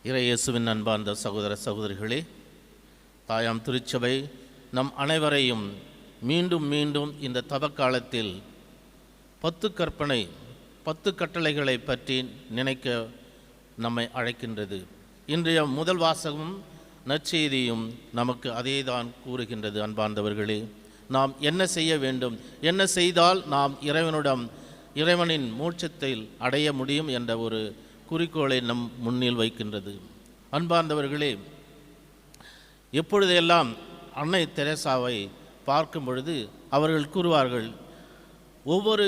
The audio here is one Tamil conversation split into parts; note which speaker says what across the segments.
Speaker 1: இறையேசுவின் அன்பார்ந்த சகோதர சகோதரிகளே, தாயாம் திருச்சபை நம் அனைவரையும் மீண்டும் மீண்டும் இந்த தவக்காலத்தில் 10 கற்பனை 10 கட்டளைகளை பற்றி நினைக்க நம்மை அழைக்கின்றது. இன்றைய முதல் வாசகமும் நற்செய்தியும் நமக்கு அதே தான் கூறுகின்றது. அன்பார்ந்தவர்களே, நாம் என்ன செய்ய வேண்டும், என்ன செய்தால் நாம் இறைவனின் மோட்சத்தை அடைய முடியும் என்ற ஒரு குறிக்கோளை நம் முன்னில் வைக்கின்றது. அன்பார்ந்தவர்களே, எப்பொழுதெல்லாம் அன்னை தெரேசாவை பார்க்கும் பொழுது அவர்கள் கூறுவார்கள், ஒவ்வொரு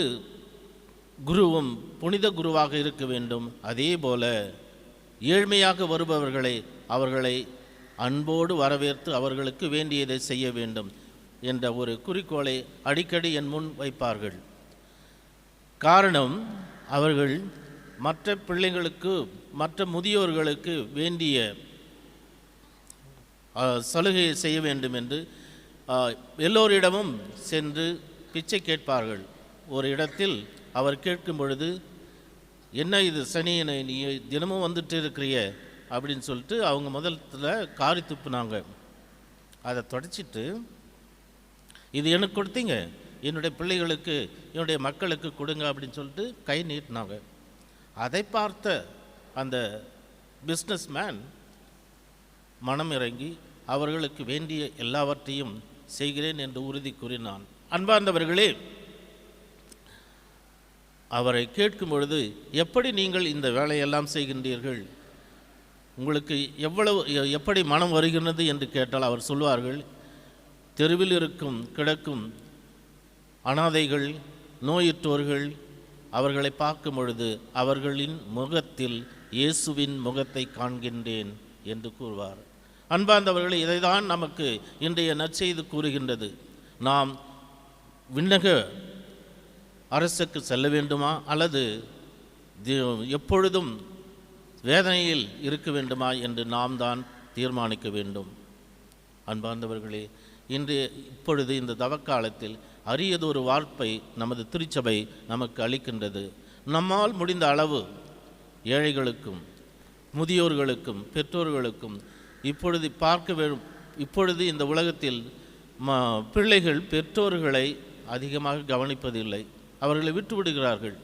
Speaker 1: குருவும் புனித குருவாக இருக்க வேண்டும், அதே போல ஏழ்மையாக வருபவர்களை அவர்களை அன்போடு வரவேற்று அவர்களுக்கு வேண்டியதை செய்ய வேண்டும் என்ற ஒரு குறிக்கோளை அடிக்கடி என் முன் வைப்பார்கள். காரணம், அவர்கள் மற்ற பிள்ளைகளுக்கு மற்ற முதியோர்களுக்கு வேண்டிய சலுகையை செய்ய வேண்டும் என்று எல்லோரிடமும் சென்று பிச்சை கேட்பார்கள். ஒரு இடத்தில் அவர் கேட்கும் பொழுது, என்ன இது சனியனை, நீ தினமும் வந்துட்டு இருக்கிறிய அப்படின்னு சொல்லிட்டு அவங்க முதல்ல காரி துப்புனாங்க. அதை தொடச்சிட்டு, இது எனக்கு கொடுத்தீங்க, என்னுடைய பிள்ளைகளுக்கு என்னுடைய மக்களுக்கு கொடுங்க அப்படின்னு சொல்லிட்டு கை நீட்டினாங்க. அதை பார்த்த அந்த பிஸ்னஸ் மேன் மனம் இறங்கி அவர்களுக்கு வேண்டிய எல்லாவற்றையும் செய்கிறேன் என்று உறுதி கூறினான். அன்பார்ந்தவர்களே, அவரை கேட்கும் பொழுது, எப்படி நீங்கள் இந்த வேலையெல்லாம் செய்கின்றீர்கள், உங்களுக்கு எப்படி மனம் வருகிறது என்று கேட்டால் அவர் சொல்வார்கள், தெருவில் கிடக்கும் அனாதைகள், நோயுற்றோர்கள், அவர்களை பார்க்கும் பொழுது அவர்களின் முகத்தில் இயேசுவின் முகத்தை காண்கின்றேன் என்று கூறுவார். அன்பார்ந்தவர்களே, இதைதான் நமக்கு இன்றைய நற்செய்தி கூறுகின்றது. நாம் விண்ணக அரசுக்கு செல்ல வேண்டுமா அல்லது எப்பொழுதும் வேதனையில் இருக்க வேண்டுமா என்று நாம் தான் தீர்மானிக்க வேண்டும். அன்பார்ந்தவர்களே, இப்பொழுது இந்த தவக்காலத்தில் அரியதொரு வாய்ப்பை நமது திருச்சபை நமக்கு அளிக்கின்றது. நம்மால் முடிந்த அளவு ஏழைகளுக்கும் முதியோர்களுக்கும் பெற்றோர்களுக்கும் இப்பொழுது இந்த உலகத்தில் பிள்ளைகள் பெற்றோர்களை அதிகமாக கவனிப்பதில்லை, அவர்களை விட்டுவிடுகிறார்கள்.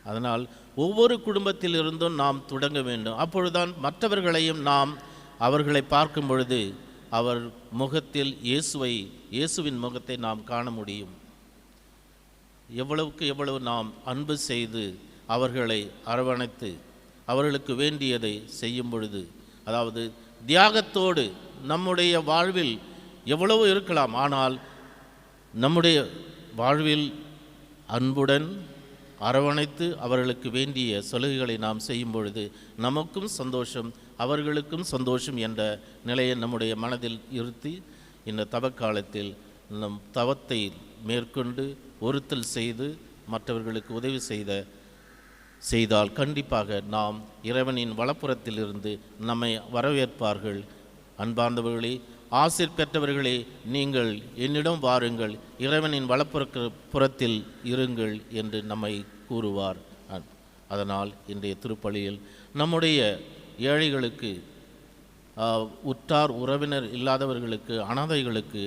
Speaker 1: அதனால் ஒவ்வொரு குடும்பத்திலிருந்தும் நாம் தொடங்க வேண்டும். அப்பொழுதுதான் மற்றவர்களையும் நாம் அவர்களை பார்க்கும் பொழுது அவர் முகத்தில் இயேசுவின் முகத்தை நாம் காண முடியும். எவ்வளவுக்கு எவ்வளவு நாம் அன்பு செய்து அவர்களை அரவணைத்து அவர்களுக்கு வேண்டியதை செய்யும் பொழுது, அதாவது தியாகத்தோடு நம்முடைய வாழ்வில் எவ்வளவு இருக்கலாம், ஆனால் நம்முடைய வாழ்வில் அன்புடன் அரவணைத்து அவர்களுக்கு வேண்டிய சலுகைகளை நாம் செய்யும் பொழுது நமக்கும் சந்தோஷம், அவர்களுக்கும் சந்தோஷம் என்ற நிலையை நம்முடைய மனதில் இருத்தி இந்த தவக்காலத்தில் நம் தவத்தை மேற்கொண்டு ஒருத்தல் செய்து மற்றவர்களுக்கு உதவி செய்தால் கண்டிப்பாக நாம் இறைவனின் வலப்புறத்திலிருந்து நம்மை வரவேற்பார்கள். அன்பார்ந்தவர்களே, ஆசீர் பெற்றவர்களே, நீங்கள் என்னிடம் வாருங்கள், இறைவனின் வலப்புறத்தில் இருங்கள் என்று நம்மை கூறுவார். அதனால் இன்றைய திருப்பலியில் நம்முடைய ஏழைகளுக்கு, உற்றார் உறவினர் இல்லாதவர்களுக்கு, அனாதைகளுக்கு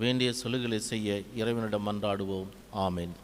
Speaker 1: வேண்டிய சலுகைகளை செய்ய இறைவனிடம் மன்றாடுவோம். ஆமென்.